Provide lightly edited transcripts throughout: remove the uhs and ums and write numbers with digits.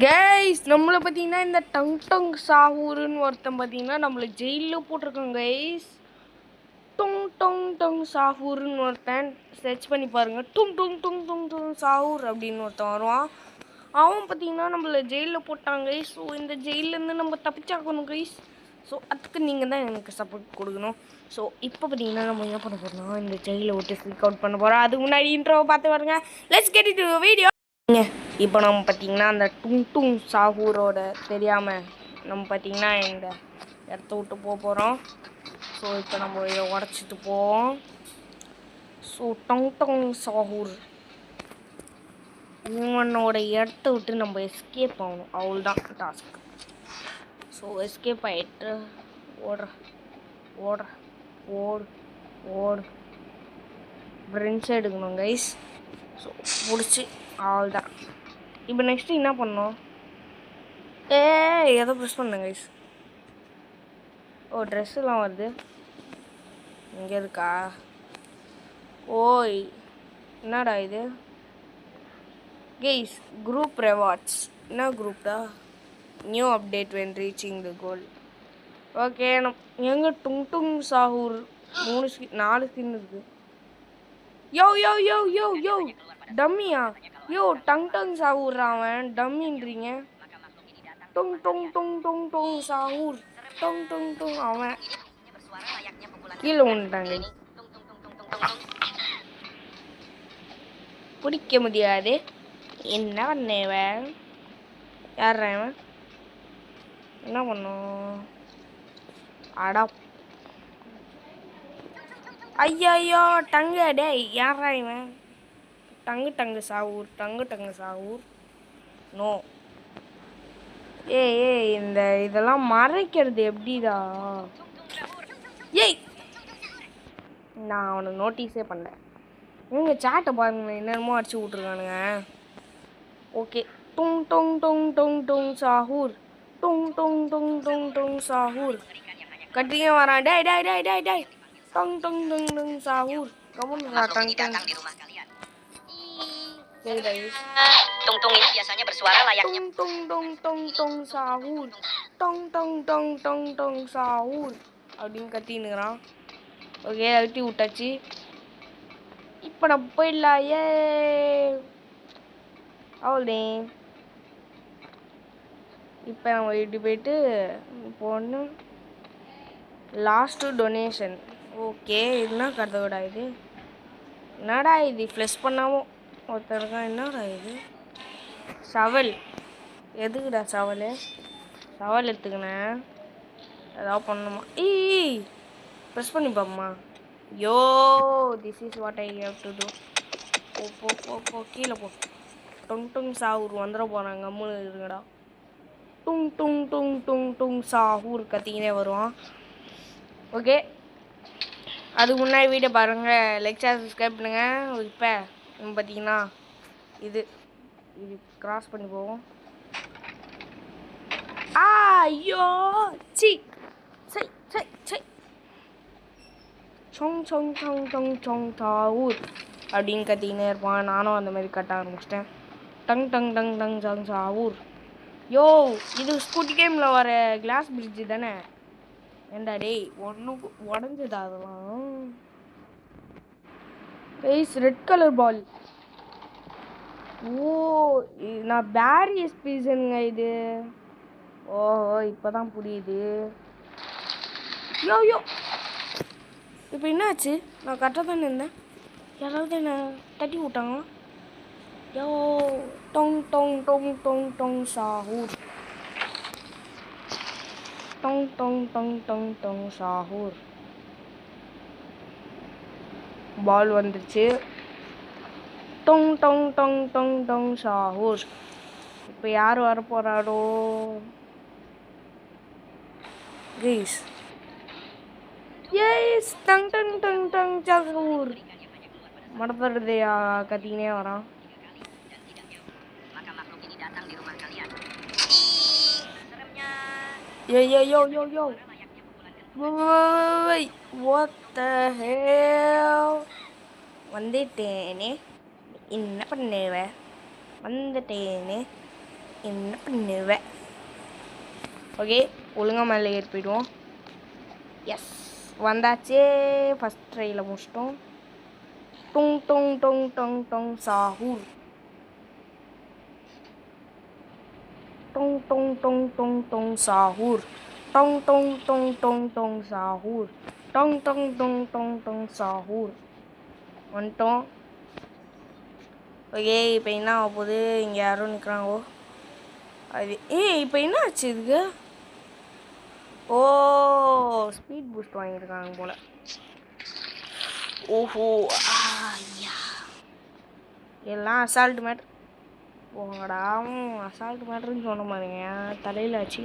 Guys நம்மளை பார்த்தீங்கன்னா இந்த டங் டங் சாஹூர்னு ஒருத்தன் பார்த்தீங்கன்னா நம்மளை ஜெயிலில் போட்டிருக்காங்க கைஸ். டொங் டொங் டொங் சாஹூர்னு ஒருத்தன் சர்ச் பண்ணி பாருங்கள். டுங் டுங் டுங் டுங் டுங் சாஹூர் அப்படின்னு ஒருத்தன் வருவான். அவன் பார்த்தீங்கன்னா நம்மளை ஜெயிலில் போட்டாங்க கைஸ். ஸோ இந்த ஜெயிலேருந்து நம்ம தப்பிச்சாக்கணும் கைஸ். ஸோ அதுக்கு நீங்கள் தான் எனக்கு சப்போர்ட் கொடுக்கணும். ஸோ இப்போ பார்த்தீங்கன்னா நம்ம என்ன பண்ண போகிறோம்னா இந்த ஜெயிலை விட்டு ஸ்லீக் அவுட் பண்ண போகிறோம். அதுக்கு முன்னாடி இன்ட்ரோவை பார்த்து பாருங்க. Let's get into video. இப்போ நம்ம பார்த்தீங்கன்னா அந்த டுங் டுங் சாஹூரோட தெரியாமல் நம்ம பார்த்தீங்கன்னா இந்த இடத்த விட்டு போகிறோம். ஸோ இப்போ நம்ம இதை உடச்சிட்டு போவோம். ஸோ டங் டங் சாஹூர் இவனோட இடத்த விட்டு நம்ம எஸ்கேப் ஆகணும். அவ்வளோதான் டாஸ்க். ஸோ எஸ்கேப் ஆகிட்டு ஓடுற ஓடுற ஓடு ஓடு ஃப்ரெண்ட்ஸை எடுக்கணும் கைஸ். ஸோ பிடிச்சி அவ்வளோதான். இப்போ நெக்ஸ்ட்டு என்ன பண்ணோம்? எதை ப்ரெஸ் பண்ணேன் கைஸ்? ஓ ட்ரெஸ்ஸெல்லாம் வருது. இங்கே இருக்கா? ஓய் என்னடா இது கைஸ்? Group rewards. என்ன குரூப்டா? New update when reaching the goal. Okay எங்கே டுங் டுங் சாஹூர் 4 ஸ்கின் இருக்குது. யோ யோ யோ யோ யோ டம்மியா? யோ டங் டங் சாஹூர் அவன் டம்மின்றீங்க. டொங் டொங் டொங் டொங் டொங் சாஹூர் டொங் டொங் டொங் அவன் கீழே விட்டாங்க. பிடிக்க முடியாது. என்ன பண்ணேவன்? யார் அவன்? என்ன பண்ணும்? அடா ஐயோ டங்கு டே யாரா இவன்? டங்கு டங்கு சாவூர் டங்கு டங்கு சாவூர் நோ. ஏய் இந்த இதெல்லாம் மறைக்கிறது எப்படிடா? ஏய் நான் அவனுக்கு நோட்டீஸே பண்ணேன். இவங்க சேட்டை பாருங்க என்னென்னமோ அடிச்சு விட்ருக்கானுங்க. ஓகே டொங் டொங் டொங் டொங் tong sahur tong டொங் டொங் டொங் tong sahur கட்டிங்க வரான். டே டே டே டே டே டொங் டொங் டொங் டொங் சாஹூர் கமுன்ரா tung tung. Tung tung ini biasanya bersuara layaknya tung tung tung tung sahur tung tung tung tung tung sahur அப்படின்னு கத்தினுக்கிறான். ஓகே அழுத்தி விட்டாச்சு. இப்போ நம்ம போயிடலாம். அவ்வளோதே. இப்போ நம்ம இப்படி போயிட்டு இப்போ ஒன்று லாஸ்ட்டு டொனேஷன். ஓகே என்ன கதையோடா இது? என்னடா இது ஃப்ளஷ் பண்ணாமல் ஒருத்தருக்கா? என்னடா இது? சவல் எதுக்குடா சவல்? சவல் எடுத்துக்கினேன். ஏதாவது பண்ணணுமா? ப்ரெஸ் பண்ணி பாப்போமா? Yo this is what I have to do. போ போ போ போ கீழே போ. டொங் டொங் சாஹூர் வந்துட போகிறாங்க. அம்முன்னு இருக்குங்கடா. டுங் டுங் டுங் டுங் டுங் சாஹூர் கத்திக்கினே வருவான். ஓகே அதுக்கு முன்னாடி வீடியோ பாருங்கள். லைக் ஷேர் சப்ஸ்கிரைப் பண்ணுங்கள். இப்போ நம்ம பார்த்தீங்கன்னா இது கிராஸ் பண்ணி போவோம். ஐயோ சி சை சை சை சொங் சொங் சொங் சொங் சொங் சாவூர் அப்படின்னு கத்திக்கினே இருப்பான். நானும் அந்த மாதிரி கட்ட ஆரம்பிச்சிட்டேன். Tung tongue tongue tongue tongue sahur. Yo இது ஸ்கூட்டி கேமில் வர கிளாஸ் பிரிட்ஜு தானே? ஏண்டா டேய் ஒன்றும் உடஞ்சதா அதெல்லாம்? Guys red colour ball. ஓ நான் பேரியஸ் பீசனுங்க இது. ஓஹோ இப்போ தான் புரியுது. யோ யோ இப்போ என்னாச்சு? நான் கரெக்டாக தானே இருந்தேன். யாராவது என்ன தட்டி விட்டாங்க. யோ டொங் டொங் டொங் டொங் டொங் சாஹூர் டொங் டொங் டொங் டொங் டொங் சாஹூர். பால் வந்துருச்சு. டொங் டொங் டொங் டொங் டொங் சாஹூர். இப்போ யார் வரப்போகிறாரோ? Guys yes tung tongue tongue tung sahur மடப்படுறதே கத்திக்கினே வரான். Yo yo yo yo yo what the hell? வந்துட்டேனே என்ன பண்ணுவேன்? வந்துட்டேனே என்ன பண்ணுவேன்? ஓகே, ஒழுங்காக மேலே ஏறி போயிடுவோம். எஸ், வந்தாச்சு. ஃபஸ்ட் ட்ரையில் முடிச்சிட்டோம். டொங் டொங் டொங் டொங் tong sahur. Tong டொங் டொங் டொங் tong sahur. Tong டொங் டொங் டொங் tong sahur. Tong டொங் டொங் டொங் tong சாஹூர். வந்துட்டோம். ஓகே, இப்போ என்ன ஆக போகுது? இங்கே யாரும் நிற்கிறாங்கோ. அது இப்போ என்ன ஆச்சு இதுக்கு? ஓ, ஸ்பீட் பூஸ்ட் வாங்கியிருக்காங்க போல். ஓஹோ, ஐயா, எல்லாம் அசால்ட் மேட்ரு. போங்கடா, அசால்ட் மேட்ருன்னு சொன்ன மாதிரிங்க தலையில் ஆச்சு.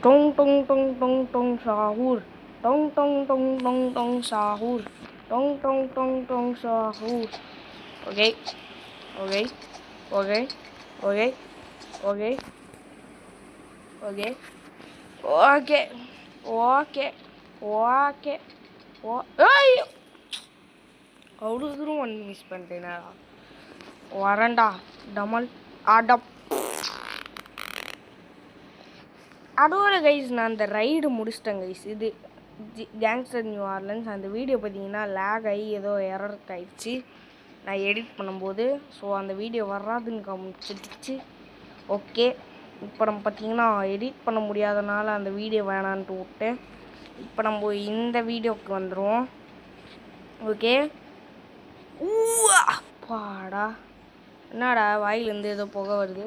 Tong டொங் டொங் டொங் tong sahur. Tong டொங் டொங் டொங் tong sahur. Tong டொங் டொங் tong sahur. Okay okay okay okay okay okay okay okay okay ஓ, ஐயோ, அவ்வளோ தூரம் வந்து மிஸ் பண்ணிட்டேனா? வரேன்டா டமல் ஆடம். அதோட கைஸ், நான் அந்த ரைடு முடிச்சிட்டேன் கைஸ். இது கேங்ஸ்டர் நியூ ஆர்லன்ஸ். அந்த வீடியோ பார்த்தீங்கன்னா லேக் ஆகி ஏதோ எரர் ஆயிடுச்சு நான் எடிட் பண்ணும்போது. ஸோ அந்த வீடியோ வராதுன்னு காமிச்சிடுச்சு. ஓகே, இப்போ நம்ம பார்த்தீங்கன்னா எடிட் பண்ண முடியாதனால அந்த வீடியோ வேணான்ட்டு விட்டேன். இப்போ நம்ம இந்த வீடியோவுக்கு வந்துடுவோம். ஓகே, பாடா, என்னடா வாயிலேருந்து ஏதோ புகை வருது,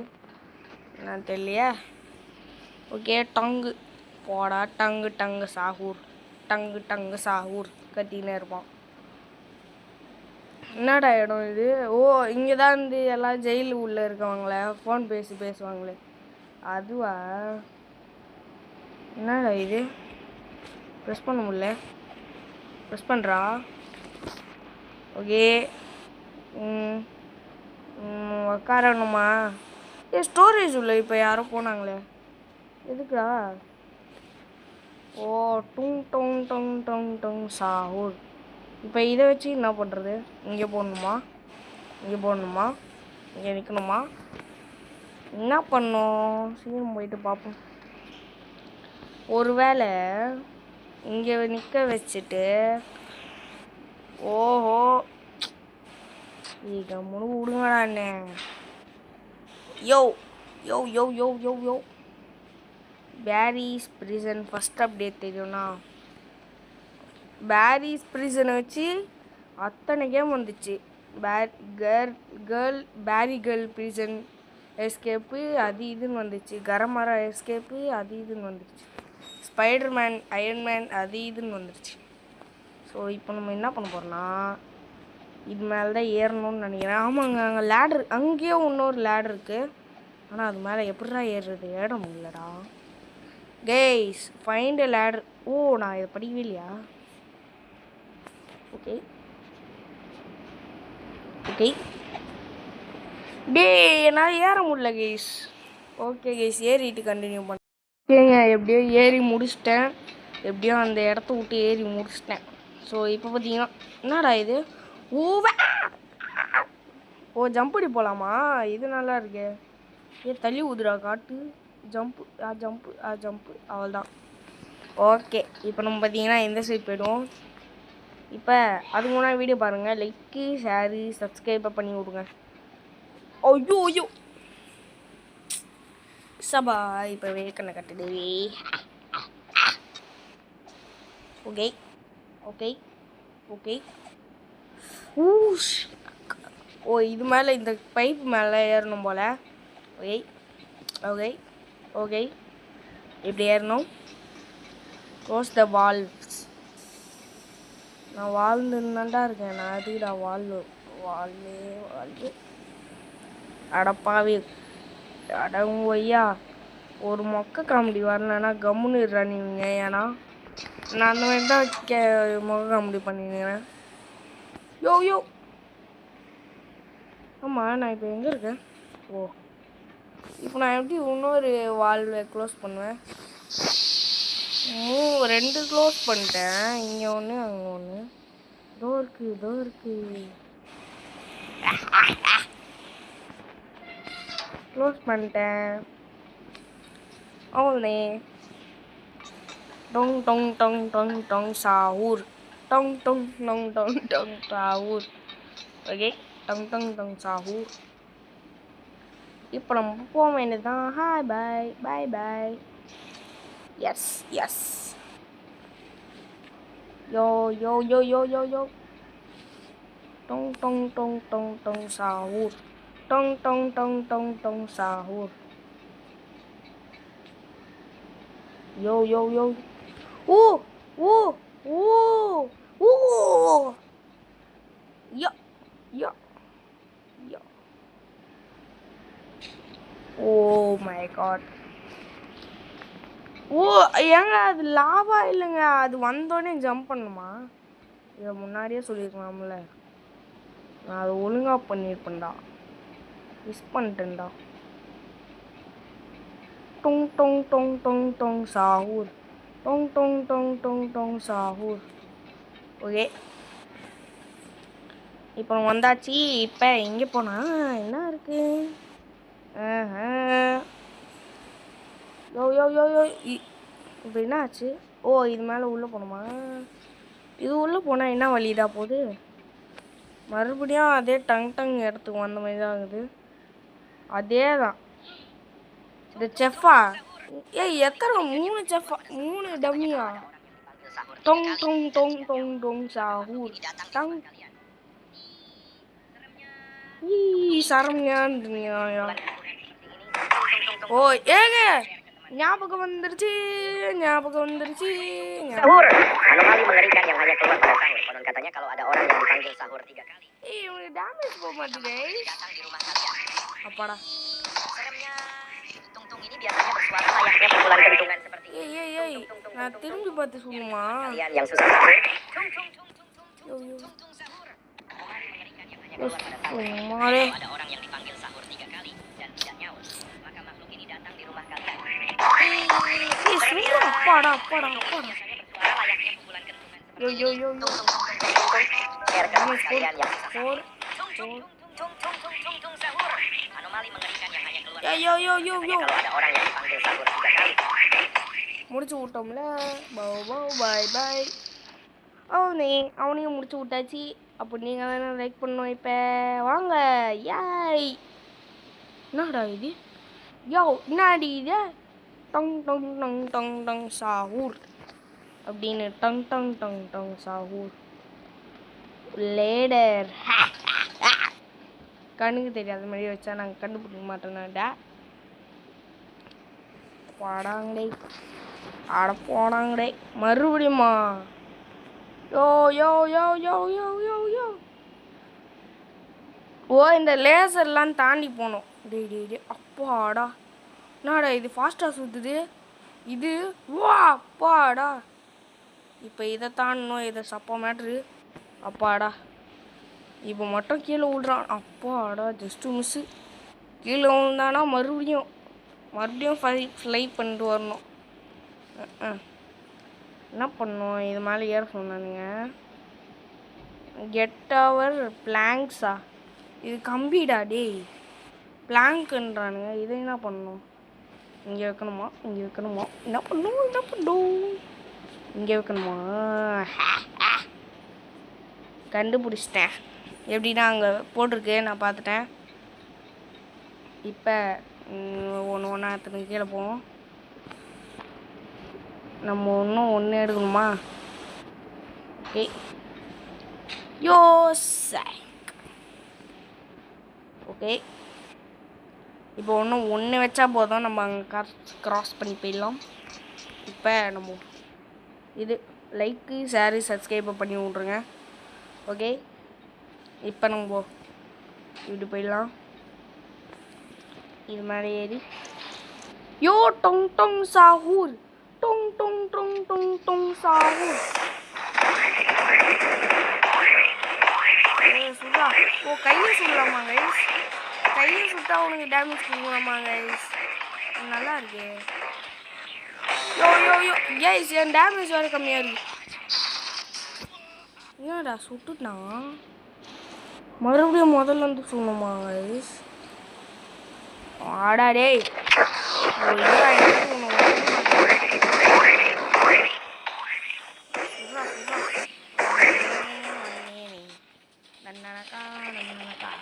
என்னன்னு தெரியலையே. ஓகே, டங்கு போடா, டங்கு டங்கு சாஹூர், டங்கு டங்கு சாஹூர் கத்தின்னு இருப்பான். என்னடா இடம் இது? ஓ, இங்கே தான் வந்து எல்லாம் ஜெயிலு உள்ளே இருக்கவங்களே ஃபோன் பேசி பேசுவாங்களே, அதுவா? என்னடா இது? ப்ரெஸ் பண்ண முடியல. ப்ரெஸ் பண்ணுறா. ஓகே, உட்காரணுமா? ஸ்டோரேஜ் உள்ள இப்போ யாரோ போனாங்களே, எதுக்குடா? ஓ, டுங் டொங் டொங் டொங் டொங் சாஹூர். இப்போ இதை வச்சு என்ன பண்ணுறது? இங்கே போடணுமா? இங்கே போடணுமா? இங்கே நிற்கணுமா? என்ன பண்ணோம்? சீக்கிரம் போயிட்டு பார்ப்போம். ஒருவேளை இங்கே நிற்க வச்சுட்டு, ஓஹோ, ಈಗ முழு விடுங்கடாண்ணே. யோ யோ யோ யோ யோ யோ பேரிஸ் பிரிசன் ஃபஸ்ட் அப்டேட் தெரியும்னா, பேரிஸ் பிரிசனை வச்சு அத்தனை கேம் வந்துச்சு. பேரி கேர்ள் பிரிசன் எஸ்கேப்பு அது இதுன்னு வந்துச்சு. கரமரா எஸ்கேப்பு அது இதுன்னு வந்துடுச்சு. ஸ்பைடர்மேன், அயன்மேன் அது இதுன்னு வந்துடுச்சு. ஸோ இப்போ நம்ம என்ன பண்ண போகிறோம்னா, இது மேலே தான் ஏறணும்னு நினைக்கிறேன். ஆமாங்க, அங்கே லேடர், அங்கேயும் இன்னொரு லேடர் இருக்குது. ஆனால் அது மேலே எப்படிடா ஏறுறது? ஏற முடியலடா கைஸ். Find a ladder. ஓ, நான் இதை படிக்கவே இல்லையா? ஓகே ஓகே, டே, என்னால் ஏற முடியல கைஸ். ஓகே கைஸ், ஏறிட்டு கண்டினியூ பண்ண. ஓகேங்க, எப்படியோ ஏறி முடிச்சிட்டேன். எப்படியோ அந்த இடத்த விட்டு ஏறி முடிச்சிட்டேன். ஸோ இப்போ பார்த்தீங்கன்னா, என்னடா இது? ஓ, ஜம்ப் பண்ணி போகலாமா? இது நல்லா இருக்கு. தள்ளி ஊதுடா காட்டு. ஜம்ப்பு ஜம்ப்பு ஜம்ப்பு, அவள் தான். ஓகே, இப்போ நம்ம பார்த்தீங்கன்னா இந்த சைட் போய்டுவோம். இப்போ அதுக்கு முன்னாடி வீடியோ பாருங்கள், லைக்கு ஷேரு சப்ஸ்கிரைபை பண்ணி விடுங்க. ஐயோ ஐயோ சபா, இப்போ வேக்கண்ணை கட்டுது. Okay okay okay. ஓ, இது மேலே இந்த பைப் மேலே ஏறணும் போல். ஓகே ஓகே ஓகே, இப்படி ஏறணும். Close the valves. நான் வாழ்ந்துருந்தாண்டா இருக்கேன். நான் அதுடா வாழ்வு அடப்பாவி அடவும் ஐயா. ஒரு மொக்க காமெடி வரலன்னா கம்முன்னு இருறானிங்க. ஏன்னா நான் அந்த மாதிரி தான் மொக்க காமெடி பண்ணிக்கிறேன். யோ யோ, ஆமாம், நான் இப்போ எங்கே இருக்கேன்? ஓ, இப்போ நான் எப்படி இன்னொரு வால்வை க்ளோஸ் பண்ணுவேன்? 2 க்ளோஸ் பண்ணிட்டேன். இங்கே ஒன்று, அங்கே ஒன்று. இதோ இருக்குது. க்ளோஸ் பண்ணிட்டேன். அவ்வளோண்ணே. டொங் டொங் டொங் டொங் டொங் சாவூர். டொங் டொங் டொங் டொங் டொங் சாவூர். ஓகே, டொங் டொங் டொங் சாவூர். இப்போ நம்ம போக வேண்டியதுதான். Hi bye bye bye. Yes yes. Yo யோ யோ யோ யோ யோ. டொங் டொங் டொங் டொங் டொங் சாவூர். டொங் டொங் டொங் டொங் டொங் சாவூர். யோ யோ யோ. Oh oh oh oh. Yeah yeah yeah. Oh my god. ஓ ஏங்க அது லாவா இல்லைங்க, அது வந்தோடனே ஜம்ப் பண்ணுமா? இதை முன்னாடியே சொல்லியிருக்கலாம்ல. நான் அதை ஒழுங்காக பண்ணியிருப்பேன்டா. மிஸ் பண்ணிட்டேன்டா. டொங் டொங் டொங் டொங் டொங் சாவூர். டொங் டொங் டொங் டொங் டொங் சாவூர். ஓகே, இப்போ வந்தாச்சு. இப்போ எங்கே போனா என்ன இருக்கு? யோ யோ யோ யோ. இப்போ என்ன ஆச்சு? ஓ இது மேலே உள்ளே போகணுமா? இது உள்ளே போனால் என்ன வழிதா போகுது? மறுபடியும் அதே டங் டங் இடத்துக்கு வந்த மாதிரி தான் ஆகுது. அதே தான். இந்த செஃப்பா? ஏய் எத்தனை? 3 செஃப்பா? 3 டம்மியா? டொங் டொங் டொங் டொங் டொங் சாவூர். டங். ஈ சரம்யான்னு. ஓ ஏங்க ஞாபகம் வந்துருச்சு, ஞாபகம் வந்துருச்சு. Sahur. Anomali mengerikan yang hanya keluar pada sahur. Konon katanya kalau ada orang yang dipanggil sahur 3 kali. இவனுக்கு டேமேஜ் போக மாட்டேங்குது. Datang di rumah kalian. அப்பாடா. Seremnya, tung-tung ini biasanya bersuara layaknya pukulan kentungan seperti ini. ஏய் நான் திரும்பி பார்த்து சொல்லுமா? Kalian yang susah sahur. யோ யோ. Tung-tung sahur. Anomali mengerikan yang hanya keluar pada sahur. சும்மாலே. Kalau ada orang yang dipanggil sahur 3 kali dan tidak nyaut, maka makhluk ini datang di rumah kalian. ஏய் சும்மா அப்பாடா அப்பாடா அப்பாடா. Bersuara layaknya pukulan kentungan seperti யோ யோ யோ யோ. share ke rumah kalian yang susah Four. sahur. Tung sahur. Anomali mengerikan yang hanya keluar. யோ யோ யோ யோ. Kalau ada orang yang dipanggil sahur 3 kali. முடிச்சு விட்டோம்ல. Bow bow பாய் பாய். அவனையும் முடிச்சு விட்டாச்சு. அப்போ நீங்கள் தானே லைக் பண்ணோம். இப்போ வாங்க. யாய் என்னடா இது? யோ என்னாடி இது? டங் டங் டங் டங் டங் சாவூர் அப்படின்னு டங் டங் டங் டங் சாவூர். லேடர். கண்ணுக்கு தெரியாத மாதிரி வச்சா நாங்கள் கண்டுபிடிக்க மாட்டோம்டா. போடாங்களே ஆட போனாங்களே மறுபடியுமா? யோ யோ யோ யோ யோ யோ யோ. ஓ இந்த லேசர்லாம் தாண்டி போனோம். டேய் டேய் டே அப்பாடா. என்னடா இது ஃபாஸ்ட்டாக சுற்றுது இது? வா அப்பாடா. இப்போ இதை தாண்டணும். இதை சப்பா மேட்ரு. அப்பாடா. இப்போ மட்டும் கீழே விழுறான். அப்பாடா ஜஸ்ட்டு மிஸ்ஸு. கீழே விழுந்தானா மறுபடியும் ஃப்ளை பண்ணிட்டு வரணும். என்ன பண்ணணும்? இது மேலே ஏற சொன்னானுங்க. கெட் அவர் பிளாங்க்ஸா? இது கம்பிடா டேய். பிளாங்க்ன்றானுங்க. இதை என்ன பண்ணணும்? இங்கே வைக்கணுமா? இங்கே வைக்கணுமா? என்ன பண்ணும்? இங்கே வைக்கணுமா? கண்டுபிடிச்சிட்டேன். எப்படின்னா அங்கே போட்டிருக்கு, நான் பார்த்துட்டேன். இப்போ ஒன்றா எடுத்துன்னு கீழே போவோம். நம்ம ஒன்று எடுக்கணுமா? ஓகே யோ ஓகே. இப்போ ஒன்று வச்சா போதும், நம்ம அங்கே கிராஸ் பண்ணி போயிடலாம். இப்போ நம்ம இது லைக்கு ஷேரு சப்ஸ்கிரைப் பண்ணி விட்ருங்க. ஓகே இப்போ நம்ம இப்படி போயிடலாம். இது மாதிரி ஏறி யோ டொங் டொங் சாவூர். டொங் டொங் டொங் டொங் டொங் சாவூர். சுடா. ஓ கையை சுடலாமா கைஸ்? கையை சுட்டா உனக்கு டேமேஜ் கொடுக்கலாமா கைஸ்? நல்லா இருக்கு. யோ யோ யோ கைஸ் என் டேமேஜ் வேறு கம்மியாக இருக்கு. என்னடா சுட்டுனா மறுபடியும் முதல்ல வந்து சொல்லணுமா கைஸ்? வாடா டேய் ஒழுங்கா எனக்கு ஒன்று நன்னனக்கா நன்னனக்கா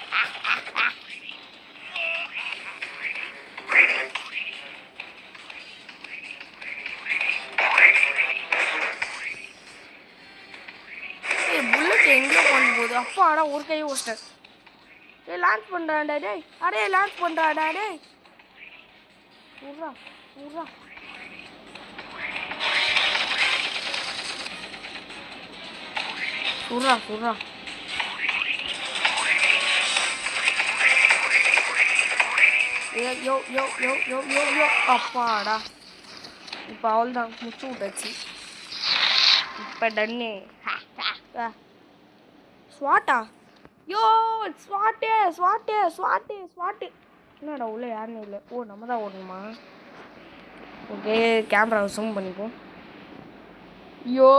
புல்லட் எங்கே கொண்டு போகுது அப்பா ஆடா ஒரு கை ஓஸ்டர் லான்ச் பண்ணுறாடா டேய் அடே லான்ச் பண்ணுறாடா டேய் உர்ரா உர்ரா உர்ரா உர்ரா யோ யோ யோ யோ யோ யோ யோ அப்பாடா இப்போ அவள் தான் முச்சு விட்டாச்சு இப்போ டன்னு ஸ்வாட்டா யோ ஸ்வாட்டு ஸ்வாட்டு ஸ்வாட்டு ஸ்வாட்டு என்னடா உள்ள யாருமே இல்லை ஓ நம்ம தான் ஓடணுமா ஓகே கேமராவை ஜூம் பண்ணிப்போம் யோ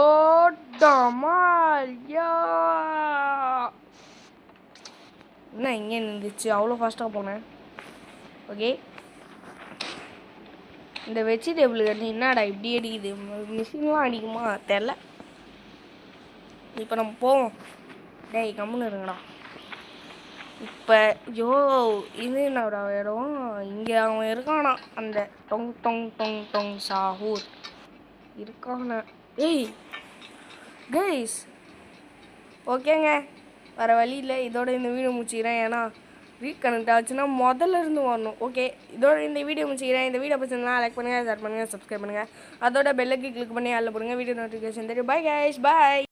டமால் யோ என்ன இங்கே நின்றுச்சு அவ்வளோ ஃபாஸ்ட்டாக போனேன் ஓகே இந்த வெஜிடபிள் கட்டி என்னடா இப்படி அடிக்குது மிஷின்லாம் அடிக்குமா தெரில இப்போ நம்ம போவோம் டேய் கம்முன்னு இருங்கடா இப்போ யோ இது என்னோட இடம் இங்கே அவன் இருக்கானா அந்த டொங் டொங் டொங் டொங் சாஹூர் இருக்கான ஏய் கைஸ் ஓகேங்க வேறு வழி இல்லை இதோட இந்த வீடியோ முடிச்சுக்கிறேன் ஏன்னா ரீகனெக்ட் ஆச்சுன்னா முதல்ல இருந்து வரணும் ஓகே இதோட இந்த வீடியோ முடிச்சுக்கிறேன் இந்த வீடியோ பிடிச்சிருந்தா லைக் பண்ணுங்கள் ஷேர் பண்ணுங்கள் சப்ஸ்கிரைப் பண்ணுங்கள் அதோட பெல்லுக்கு கிளிக் பண்ணி அதில் போடுங்க வீடியோ நோட்டிஃபிகேஷன் தெரியும் பை கைஸ் பை